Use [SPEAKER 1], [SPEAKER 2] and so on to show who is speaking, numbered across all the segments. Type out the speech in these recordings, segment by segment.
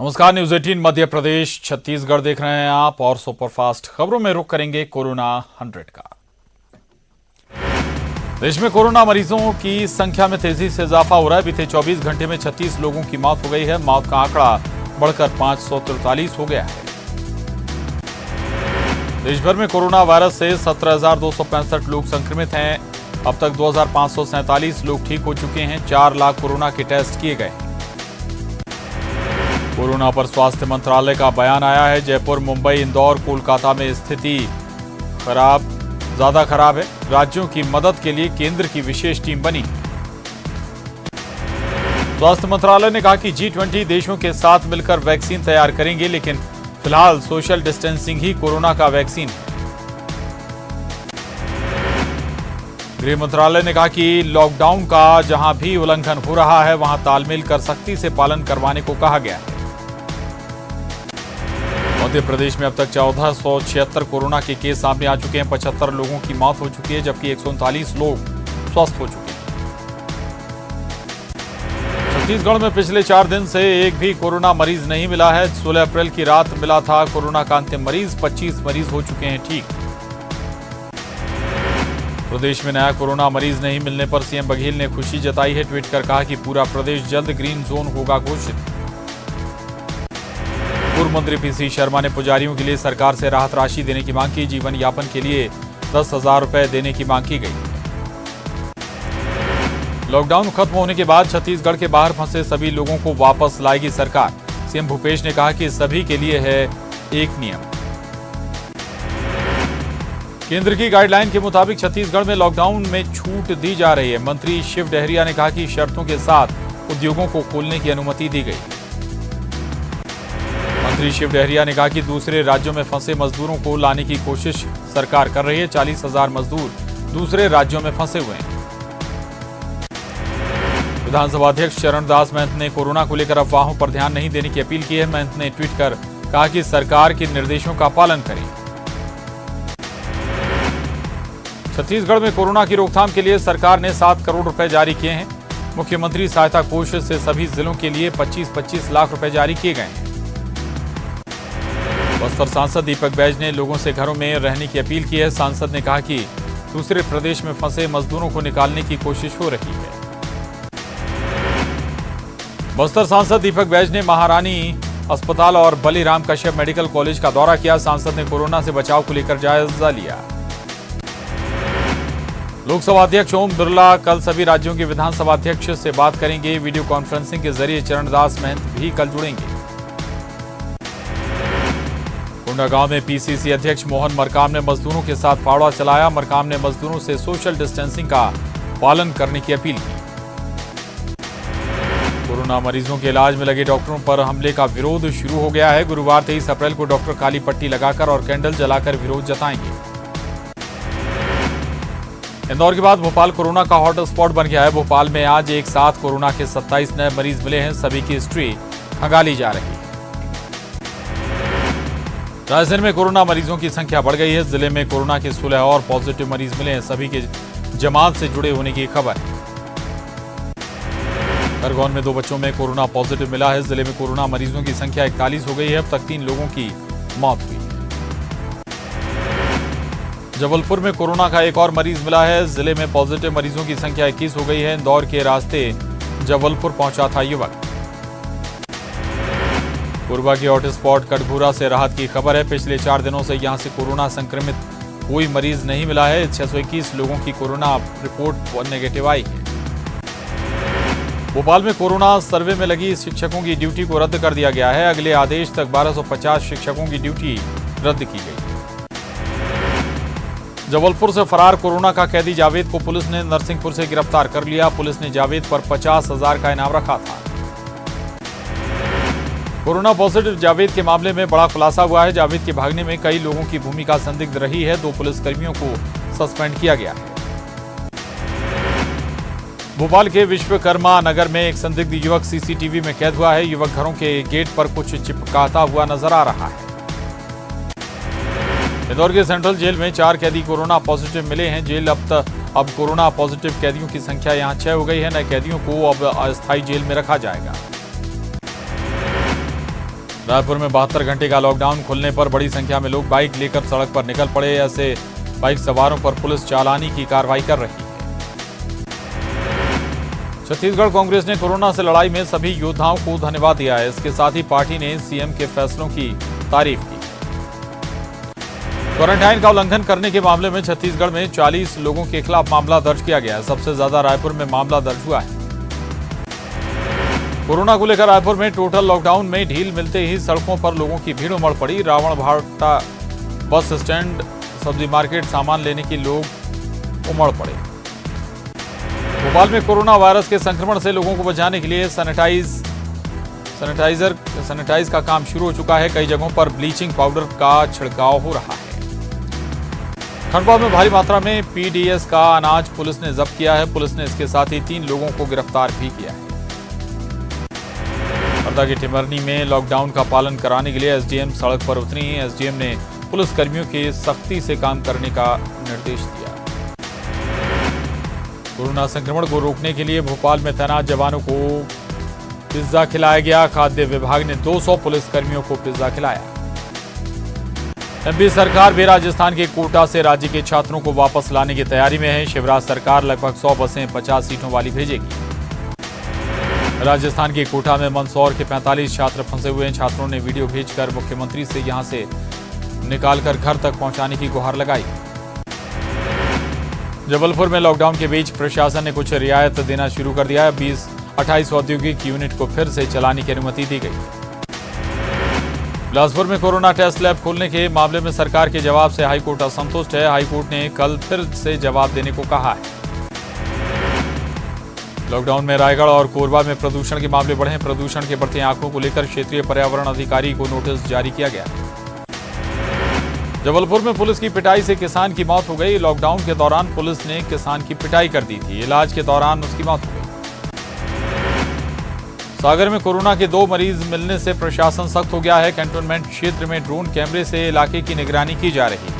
[SPEAKER 1] नमस्कार, न्यूज 18 मध्य प्रदेश छत्तीसगढ़ देख रहे हैं आप और सुपरफास्ट खबरों में रुख करेंगे कोरोना 100 का। देश में कोरोना मरीजों की संख्या में तेजी से इजाफा हो रहा है। बीते 24 घंटे में 36 लोगों की मौत हो गई है। मौत का आंकड़ा बढ़कर 543 हो गया है। देश भर में कोरोना वायरस से 17,265 लोग संक्रमित हैं। अब तक 2,547 लोग ठीक हो चुके हैं। 4 लाख कोरोना के टेस्ट किए गए। कोरोना पर स्वास्थ्य मंत्रालय का बयान आया है। जयपुर, मुंबई, इंदौर, कोलकाता में स्थिति ज्यादा खराब है। राज्यों की मदद के लिए केंद्र की विशेष टीम बनी। स्वास्थ्य मंत्रालय ने कहा कि G20 देशों के साथ मिलकर वैक्सीन तैयार करेंगे, लेकिन फिलहाल सोशल डिस्टेंसिंग ही कोरोना का वैक्सीन है। गृह मंत्रालय ने कहा कि लॉकडाउन का जहां भी उल्लंघन हो रहा है, वहां तालमेल कर सख्ती से पालन करवाने को कहा गया है। मध्य प्रदेश में अब तक 1476 कोरोना के केस सामने आ चुके हैं। 75 लोगों की मौत हो चुकी है, जबकि 139 लोग स्वस्थ हो चुके हैं। छत्तीसगढ़ में पिछले 4 दिन से एक भी कोरोना मरीज नहीं मिला है। 16 अप्रैल की रात मिला था कोरोना का अंतिम मरीज। 25 मरीज हो चुके हैं ठीक। प्रदेश में नया कोरोना मरीज नहीं मिलने पर सीएम बघेल ने खुशी जताई है। ट्वीट कर कहा कि पूरा प्रदेश जल्द ग्रीन जोन होगा घोषित। पूर्व मंत्री पीसी शर्मा ने पुजारियों के लिए सरकार से राहत राशि देने की मांग की। जीवन यापन के लिए 10,000 रुपए देने की मांग की गई। लॉकडाउन खत्म होने के बाद छत्तीसगढ़ के बाहर फंसे सभी लोगों को वापस लाएगी सरकार। सीएम भूपेश ने कहा कि सभी के लिए है एक नियम। केंद्र की गाइडलाइन के मुताबिक छत्तीसगढ़ में लॉकडाउन में छूट दी जा रही है। मंत्री शिव डहरिया ने कहा कि शर्तों के साथ उद्योगों को खोलने की अनुमति दी गई। मंत्री शिव डहरिया ने कहा कि दूसरे राज्यों में फंसे मजदूरों को लाने की कोशिश सरकार कर रही है। 40,000 मजदूर दूसरे राज्यों में फंसे हुए हैं। विधानसभा अध्यक्ष चरणदास महंत ने कोरोना को लेकर अफवाहों पर ध्यान नहीं देने की अपील की है। महंत ने ट्वीट कर कहा कि सरकार के निर्देशों का पालन करें। छत्तीसगढ़ में कोरोना की रोकथाम के लिए सरकार ने 7 करोड़ रुपए जारी किए हैं। मुख्यमंत्री सहायता कोष से सभी जिलों के लिए 25-25 लाख रुपए जारी किए गए हैं। बस्तर सांसद दीपक बैज ने लोगों से घरों में रहने की अपील की है। सांसद ने कहा कि दूसरे प्रदेश में फंसे मजदूरों को निकालने की कोशिश हो रही है। बस्तर सांसद दीपक बैज ने महारानी अस्पताल और बलीराम कश्यप मेडिकल कॉलेज का दौरा किया। सांसद ने कोरोना से बचाव को लेकर जायजा लिया। लोकसभा अध्यक्ष ओम बिरला कल सभी राज्यों के विधानसभा अध्यक्ष से बात करेंगे। वीडियो कॉन्फ्रेंसिंग के जरिए चरणदास महंत भी कल जुड़ेंगे। कोंडागांव में पीसीसी अध्यक्ष मोहन मरकाम ने मजदूरों के साथ फावड़ा चलाया। मरकाम ने मजदूरों से सोशल डिस्टेंसिंग का पालन करने की अपील की। कोरोना मरीजों के इलाज में लगे डॉक्टरों पर हमले का विरोध शुरू हो गया है। गुरुवार 23 अप्रैल को डॉक्टर काली पट्टी लगाकर और कैंडल जलाकर विरोध जताएंगे। इंदौर के बाद भोपाल कोरोना का हॉटस्पॉट बन गया है। भोपाल में आज एक साथ कोरोना के 27 नए मरीज मिले हैं। सभी की हिस्ट्री खंगाली जा रही है। राजधानी में कोरोना मरीजों की संख्या बढ़ गई है। जिले में कोरोना के 16 और पॉजिटिव मरीज मिले हैं। सभी के जमात से जुड़े होने की खबर है। खरगोन में 2 बच्चों में कोरोना पॉजिटिव मिला है। जिले में कोरोना मरीजों की संख्या 41 हो गई है। अब तक 3 लोगों की मौत हुई है। जबलपुर में कोरोना का एक और मरीज मिला है। जिले में पॉजिटिव मरीजों की संख्या 21 हो गई है। इंदौर के रास्ते जबलपुर पहुंचा था युवक। कोरबा के हॉटस्पॉट कटघोरा से राहत की खबर है। पिछले 4 दिनों से यहां से कोरोना संक्रमित कोई मरीज नहीं मिला है। 621 लोगों की कोरोना रिपोर्ट नेगेटिव आई है। भोपाल में कोरोना सर्वे में लगी शिक्षकों की ड्यूटी को रद्द कर दिया गया है। अगले आदेश तक 1250 शिक्षकों की ड्यूटी रद्द की गई। जबलपुर से फरार कोरोना का कैदी जावेद को पुलिस ने नरसिंहपुर से गिरफ्तार कर लिया। पुलिस ने जावेद पर 50,000 का इनाम रखा था। कोरोना पॉजिटिव जावेद के मामले में बड़ा खुलासा हुआ है। जावेद के भागने में कई लोगों की भूमिका संदिग्ध रही है। 2 पुलिसकर्मियों को सस्पेंड किया गया है। भोपाल के विश्वकर्मा नगर में एक संदिग्ध युवक सीसीटीवी में कैद हुआ है। युवक घरों के गेट पर कुछ चिपकाता हुआ नजर आ रहा है। इंदौर के सेंट्रल जेल में 4 कैदी कोरोना पॉजिटिव मिले हैं। जेल अब कोरोना पॉजिटिव कैदियों की संख्या यहां 6 हो गई है। नए कैदियों को अब अस्थायी जेल में रखा जाएगा। रायपुर में 72 घंटे का लॉकडाउन खुलने पर बड़ी संख्या में लोग बाइक लेकर सड़क पर निकल पड़े। ऐसे बाइक सवारों पर पुलिस चालानी की कार्रवाई कर रही है। छत्तीसगढ़ कांग्रेस ने कोरोना से लड़ाई में सभी योद्धाओं को धन्यवाद दिया है। इसके साथ ही पार्टी ने सीएम के फैसलों की तारीफ की। क्वारंटाइन का उल्लंघन करने के मामले में छत्तीसगढ़ में 40 लोगों के खिलाफ मामला दर्ज किया गया है। सबसे ज्यादा रायपुर में मामला दर्ज हुआ है। कोरोना को लेकर रायपुर में टोटल लॉकडाउन में ढील मिलते ही सड़कों पर लोगों की भीड़ उमड़ पड़ी। रावण भाटा बस स्टैंड, सब्जी मार्केट, सामान लेने के लोग उमड़ पड़े। भोपाल में कोरोना वायरस के संक्रमण से लोगों को बचाने के लिए सैनिटाइज का काम शुरू हो चुका है। कई जगहों पर ब्लीचिंग पाउडर का छिड़काव हो रहा है। खंडवा में भारी मात्रा में पीडीएस का अनाज पुलिस ने जब्त किया है। पुलिस ने इसके साथ ही 3 लोगों को गिरफ्तार भी किया है। हरदा की टिमरनी में लॉकडाउन का पालन कराने के लिए एसडीएम सड़क पर उतरी। एसडीएम ने पुलिस कर्मियों के सख्ती से काम करने का निर्देश दिया। कोरोना संक्रमण को रोकने के लिए भोपाल में तैनात जवानों को पिज्जा खिलाया गया। खाद्य विभाग ने 200 पुलिस कर्मियों को पिज्जा खिलाया। एमपी सरकार भी राजस्थान के कोटा से राज्य के छात्रों को वापस लाने की तैयारी में है। शिवराज सरकार लगभग 100 बसें 50 सीटों वाली भेजेगी। राजस्थान के कोटा में मंदसौर के 45 छात्र फंसे हुए हैं। छात्रों ने वीडियो भेजकर मुख्यमंत्री से यहां से निकालकर घर तक पहुंचाने की गुहार लगाई। जबलपुर में लॉकडाउन के बीच प्रशासन ने कुछ रियायत देना शुरू कर दिया है। 28 औद्योगिक यूनिट को फिर से चलाने की अनुमति दी गई। बिलासपुर में कोरोना टेस्ट लैब खोलने के मामले में सरकार के जवाब से हाईकोर्ट असंतुष्ट है। हाईकोर्ट ने कल फिर से जवाब देने को कहा है। लॉकडाउन में रायगढ़ और कोरबा में प्रदूषण के मामले बढ़े। प्रदूषण के बढ़ते आंकड़ों को लेकर क्षेत्रीय पर्यावरण अधिकारी को नोटिस जारी किया गया। जबलपुर में पुलिस की पिटाई से किसान की मौत हो गई। लॉकडाउन के दौरान पुलिस ने किसान की पिटाई कर दी थी। इलाज के दौरान उसकी मौत हो गई। सागर में कोरोना के 2 मरीज मिलने से प्रशासन सख्त हो गया है। कैंटोनमेंट क्षेत्र में ड्रोन कैमरे से इलाके की निगरानी की जा रही है।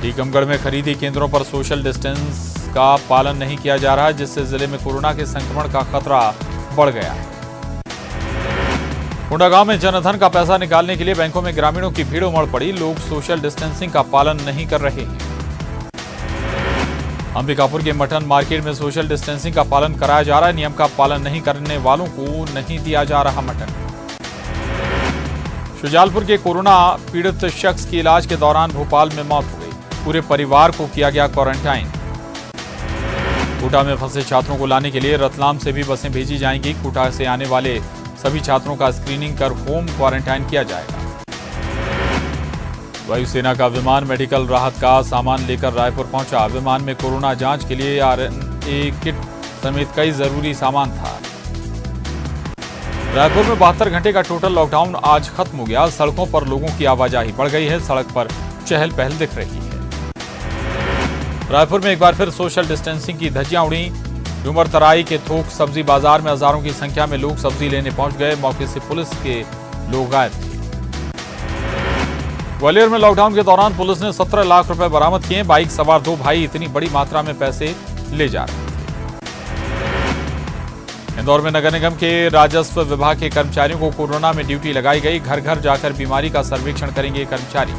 [SPEAKER 1] टीकमगढ़ में खरीदी केंद्रों पर सोशल डिस्टेंस का पालन नहीं किया जा रहा है, जिससे जिले में कोरोना के संक्रमण का खतरा बढ़ गया है। कोंडागांव में जनधन का पैसा निकालने के लिए बैंकों में ग्रामीणों की भीड़ उमड़ पड़ी। लोग सोशल डिस्टेंसिंग का पालन नहीं कर रहे हैं। अंबिकापुर के मटन मार्केट में सोशल डिस्टेंसिंग का पालन कराया जा रहा है। नियम का पालन नहीं करने वालों को नहीं दिया जा रहा मटन। शुजालपुर के कोरोना पीड़ित शख्स की इलाज के दौरान भोपाल में मौत हो गई। पूरे परिवार को किया गया क्वारंटाइन। कोटा में फंसे छात्रों को लाने के लिए रतलाम से भी बसें भेजी जाएंगी। कोटा से आने वाले सभी छात्रों का स्क्रीनिंग कर होम क्वारंटाइन किया जाएगा। वायुसेना का विमान मेडिकल राहत का सामान लेकर रायपुर पहुंचा। विमान में कोरोना जांच के लिए आरएनए किट समेत कई जरूरी सामान था। रायपुर में 72 घंटे का टोटल लॉकडाउन आज खत्म हो गया। सड़कों पर लोगों की आवाजाही बढ़ गई है। सड़क पर चहल पहल दिख रही है। रायपुर में एक बार फिर सोशल डिस्टेंसिंग की धज्जियां उड़ी। डूमर तराई के थोक सब्जी बाजार में हजारों की संख्या में लोग सब्जी लेने पहुंच गए। मौके से पुलिस के लोग गायब थे। ग्वालियर में लॉकडाउन के दौरान पुलिस ने 17 लाख रुपए बरामद किए। बाइक सवार 2 भाई इतनी बड़ी मात्रा में पैसे ले जा रहे थे। इंदौर में नगर निगम के राजस्व विभाग के कर्मचारियों को कोरोना में ड्यूटी लगाई गई। घर घर जाकर बीमारी का सर्वेक्षण करेंगे कर्मचारी।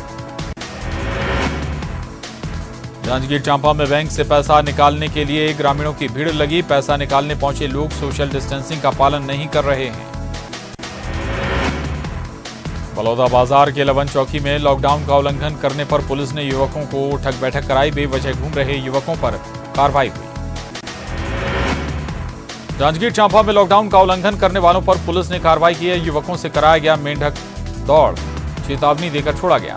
[SPEAKER 1] जांजगीर चांपा में बैंक से पैसा निकालने के लिए ग्रामीणों की भीड़ लगी। पैसा निकालने पहुंचे लोग सोशल डिस्टेंसिंग का पालन नहीं कर रहे हैं। बलौदा बाजार के लवन चौकी में लॉकडाउन का उल्लंघन करने पर पुलिस ने युवकों को उठक बैठक कराई। बेवजह घूम रहे युवकों पर कार्रवाई हुई। जांजगीर चांपा में लॉकडाउन का उल्लंघन करने वालों पर पुलिस ने कार्रवाई की है। युवकों से कराया गया मेंढक दौड़, चेतावनी देकर छोड़ा गया।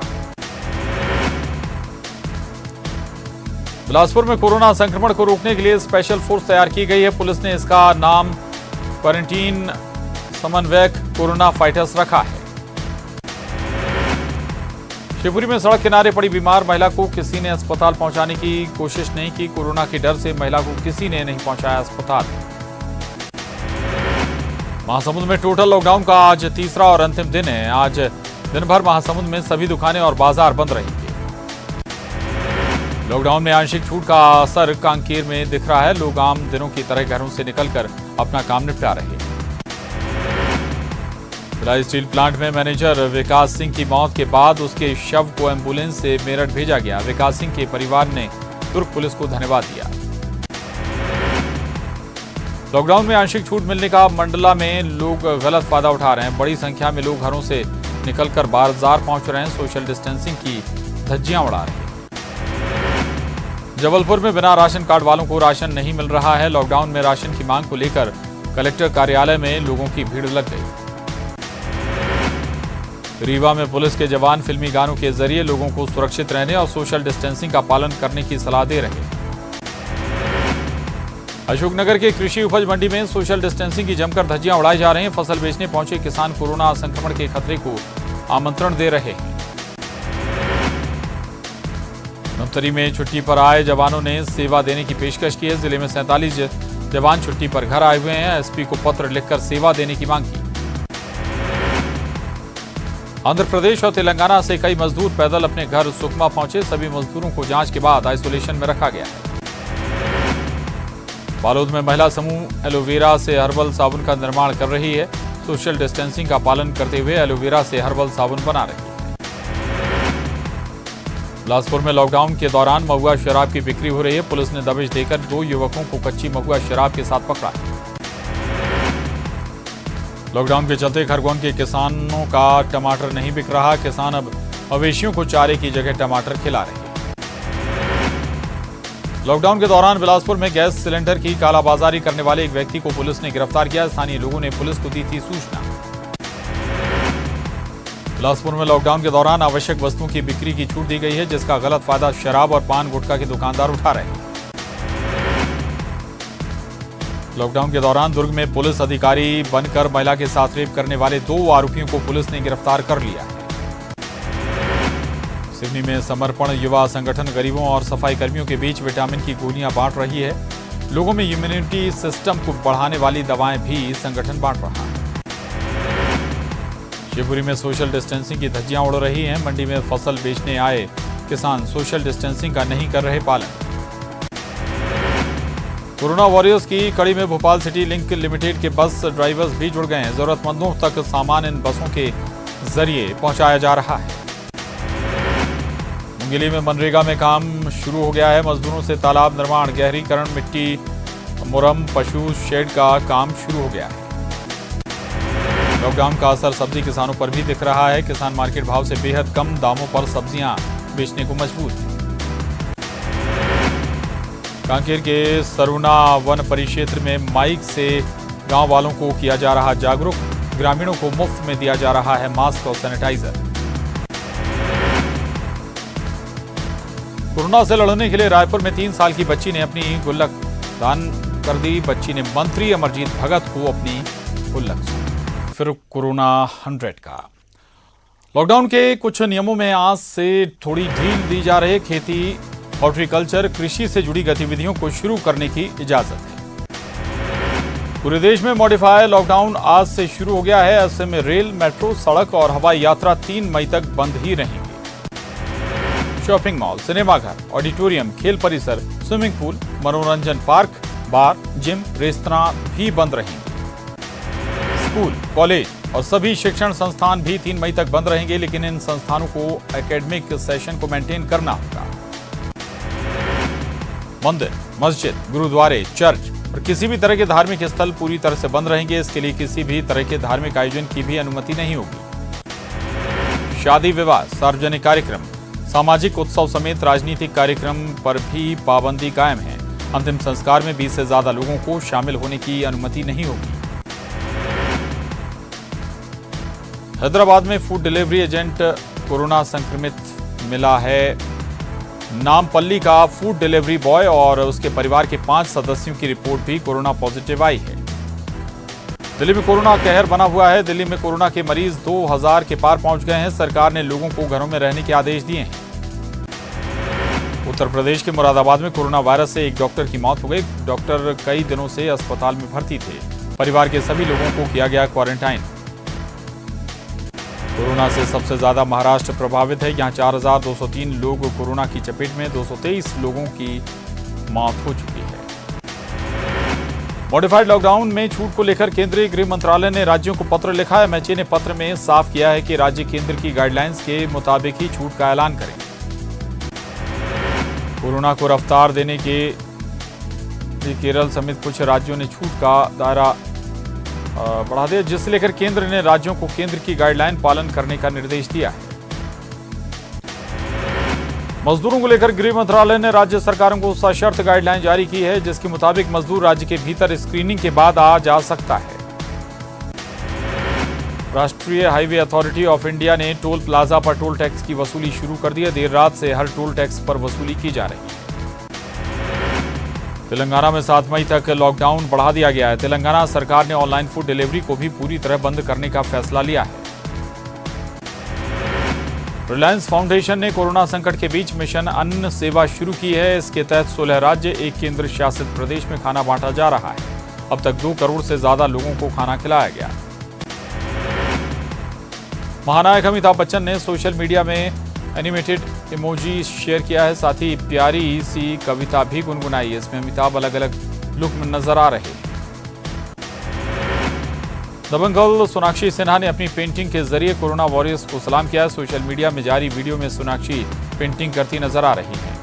[SPEAKER 1] बिलासपुर में कोरोना संक्रमण को रोकने के लिए स्पेशल फोर्स तैयार की गई है। पुलिस ने इसका नाम क्वारंटीन समन्वयक कोरोना फाइटर्स रखा है। शिवपुरी में सड़क किनारे पड़ी बीमार महिला को किसी ने अस्पताल पहुंचाने की कोशिश नहीं की। कोरोना के डर से महिला को किसी ने नहीं पहुंचाया अस्पताल। महासमुंद में टोटल लॉकडाउन का आज तीसरा और अंतिम दिन है। आज दिन भर महासमुंद में सभी दुकानें और बाजार बंद रहेंगे। लॉकडाउन में आंशिक छूट का असर कांकेर में दिख रहा है। लोग आम दिनों की तरह घरों से निकलकर अपना काम निपटा रहे हैं। भिलाई स्टील प्लांट में मैनेजर विकास सिंह की मौत के बाद उसके शव को एम्बुलेंस से मेरठ भेजा गया। विकास सिंह के परिवार ने दुर्ग पुलिस को धन्यवाद दिया। लॉकडाउन में आंशिक छूट मिलने का मंडला में लोग गलत फायदा उठा रहे हैं। बड़ी संख्या में लोग घरों से निकलकर बाजार पहुंच रहे हैं, सोशल डिस्टेंसिंग की धज्जियां उड़ा रहे हैं। जबलपुर में बिना राशन कार्ड वालों को राशन नहीं मिल रहा है। लॉकडाउन में राशन की मांग को लेकर कलेक्टर कार्यालय में लोगों की भीड़ लग गई। रीवा में पुलिस के जवान फिल्मी गानों के जरिए लोगों को सुरक्षित रहने और सोशल डिस्टेंसिंग का पालन करने की सलाह दे रहे हैं। अशोकनगर के कृषि उपज मंडी में सोशल डिस्टेंसिंग की जमकर धज्जियां उड़ाई जा रही हैं। फसल बेचने पहुंचे किसान कोरोना संक्रमण के खतरे को आमंत्रण दे रहे हैं। धमतरी में छुट्टी पर आए जवानों ने सेवा देने की पेशकश की है। जिले में 47 जवान छुट्टी पर घर आए हुए हैं। एसपी को पत्र लिखकर सेवा देने की मांग की। आंध्र प्रदेश और तेलंगाना से कई मजदूर पैदल अपने घर सुकमा पहुंचे। सभी मजदूरों को जांच के बाद आइसोलेशन में रखा गया है। बालोद में महिला समूह एलोवेरा से हर्बल साबुन का निर्माण कर रही है। सोशल डिस्टेंसिंग का पालन करते हुए एलोवेरा से हर्बल साबुन बना रही है। बिलासपुर में लॉकडाउन के दौरान महुआ शराब की बिक्री हो रही है। पुलिस ने दबिश देकर 2 युवकों को कच्ची महुआ शराब के साथ पकड़ा है। लॉकडाउन के चलते खरगोन के किसानों का टमाटर नहीं बिक रहा। किसान अब मवेशियों को चारे की जगह टमाटर खिला रहे हैं। लॉकडाउन के दौरान बिलासपुर में गैस सिलेंडर की कालाबाजारी करने वाले एक व्यक्ति को पुलिस ने गिरफ्तार किया। स्थानीय लोगों ने पुलिस को दी थी सूचना। बिलासपुर में लॉकडाउन के दौरान आवश्यक वस्तुओं की बिक्री की छूट दी गई है, जिसका गलत फायदा शराब और पान गुटखा के दुकानदार उठा रहे हैं। लॉकडाउन के दौरान दुर्ग में पुलिस अधिकारी बनकर महिला के साथ रेप करने वाले 2 आरोपियों को पुलिस ने गिरफ्तार कर लिया है। सिवनी में समर्पण युवा संगठन गरीबों और सफाई कर्मियों के बीच विटामिन की गोलियां बांट रही है। लोगों में इम्यूनिटी सिस्टम को बढ़ाने वाली दवाएं भी संगठन बांट रहा है। शिवपुरी में सोशल डिस्टेंसिंग की धज्जियां उड़ रही हैं। मंडी में फसल बेचने आए किसान सोशल डिस्टेंसिंग का नहीं कर रहे पालन। कोरोना वॉरियर्स की कड़ी में भोपाल सिटी लिंक लिमिटेड के बस ड्राइवर्स भी जुड़ गए हैं। जरूरतमंदों तक सामान इन बसों के जरिए पहुंचाया जा रहा है। मुंगेली में मनरेगा में काम शुरू हो गया है। मजदूरों से तालाब निर्माण, गहरीकरण, मिट्टी मुरम, पशु शेड का काम शुरू हो गया है। लॉकडाउन का असर सब्जी किसानों पर भी दिख रहा है। किसान मार्केट भाव से बेहद कम दामों पर सब्जियां बेचने को मजबूर हैं। कांकेर के सरुना वन परिक्षेत्र में माइक से गांव वालों को किया जा रहा जागरूक। ग्रामीणों को मुफ्त में दिया जा रहा है मास्क और सैनिटाइजर। कोरोना से लड़ने के लिए रायपुर में 3 साल की बच्ची ने अपनी गुल्लक दान कर दी। बच्ची ने मंत्री अमरजीत भगत को अपनी गुल्लक सौंपी। फिर कोरोना 100 का लॉकडाउन के कुछ नियमों में आज से थोड़ी ढील दी जा रही है। खेती, हॉर्टिकल्चर, कृषि से जुड़ी गतिविधियों को शुरू करने की इजाजत है। पूरे देश में मॉडिफाई लॉकडाउन आज से शुरू हो गया है। ऐसे में रेल, मेट्रो, सड़क और हवाई यात्रा 3 मई तक बंद ही रहेंगे। शॉपिंग मॉल, सिनेमाघर, ऑडिटोरियम, खेल परिसर, स्विमिंग पूल, मनोरंजन पार्क, बार, जिम, रेस्तरां भी बंद रहेंगे। स्कूल, कॉलेज और सभी शिक्षण संस्थान भी 3 मई तक बंद रहेंगे, लेकिन इन संस्थानों को एकेडमिक सेशन को मेंटेन करना होगा। मंदिर, मस्जिद, गुरुद्वारे, चर्च और किसी भी तरह के धार्मिक स्थल पूरी तरह से बंद रहेंगे। इसके लिए किसी भी तरह के धार्मिक आयोजन की भी अनुमति नहीं होगी। शादी विवाह, सार्वजनिक कार्यक्रम, सामाजिक उत्सव समेत राजनीतिक कार्यक्रम पर भी पाबंदी कायम है। अंतिम संस्कार में 20 से ज्यादा लोगों को शामिल होने की अनुमति नहीं होगी। हैदराबाद में फूड डिलीवरी एजेंट कोरोना संक्रमित मिला है। नामपल्ली का फूड डिलीवरी बॉय और उसके परिवार के 5 सदस्यों की रिपोर्ट भी कोरोना पॉजिटिव आई है। दिल्ली में कोरोना कहर बना हुआ है। दिल्ली में कोरोना के मरीज 2000 के पार पहुंच गए हैं। सरकार ने लोगों को घरों में रहने के आदेश दिए हैं। उत्तर प्रदेश के मुरादाबाद में कोरोना वायरस से एक डॉक्टर की मौत हो गई। डॉक्टर कई दिनों से अस्पताल में भर्ती थे। परिवार के सभी लोगों को किया गया क्वारंटाइन। कोरोना से सबसे ज्यादा महाराष्ट्र प्रभावित है। यहां 4203 लोग कोरोना की चपेट में, 223 लोगों की मौत हो चुकी है। मॉडिफाइड लॉकडाउन में छूट को लेकर केंद्रीय गृह मंत्रालय ने राज्यों को पत्र लिखा है। एमएचए ने पत्र में साफ किया है कि राज्य केंद्र की गाइडलाइंस के मुताबिक ही छूट का ऐलान करें। कोरोना को रफ्तार देने के केरल समेत कुछ राज्यों ने छूट का दायरा बढ़ा दिया, जिसे लेकर केंद्र ने राज्यों को केंद्र की गाइडलाइन पालन करने का निर्देश दिया है। मजदूरों को लेकर गृह मंत्रालय ने राज्य सरकारों को सशर्त गाइडलाइन जारी की है, जिसके मुताबिक मजदूर राज्य के भीतर स्क्रीनिंग के बाद आ जा सकता है। राष्ट्रीय हाईवे अथॉरिटी ऑफ इंडिया ने टोल प्लाजा पर टोल टैक्स की वसूली शुरू कर दी है। देर रात से हर टोल टैक्स पर वसूली की जा रही है। तेलंगाना में 7 मई तक लॉकडाउन बढ़ा दिया गया है। तेलंगाना सरकार ने ऑनलाइन फूड डिलीवरी को भी पूरी तरह बंद करने का फैसला लिया है। रिलायंस फाउंडेशन ने कोरोना संकट के बीच मिशन अन्न सेवा शुरू की है। इसके तहत 16 राज्य, 1 केंद्र शासित प्रदेश में खाना बांटा जा रहा है। अब तक 2 करोड़ से ज्यादा लोगों को खाना खिलाया गया। महानायक अमिताभ बच्चन ने सोशल मीडिया में एनिमेटेड इमोजी शेयर किया है। साथ ही प्यारी सी कविता भी गुनगुनाई है। इसमें अमिताभ अलग अलग लुक में नजर आ रहे हैं। दबंग गर्ल सोनाक्षी सिन्हा ने अपनी पेंटिंग के जरिए कोरोना वॉरियर्स को सलाम किया है। सोशल मीडिया में जारी वीडियो में सोनाक्षी पेंटिंग करती नजर आ रही हैं।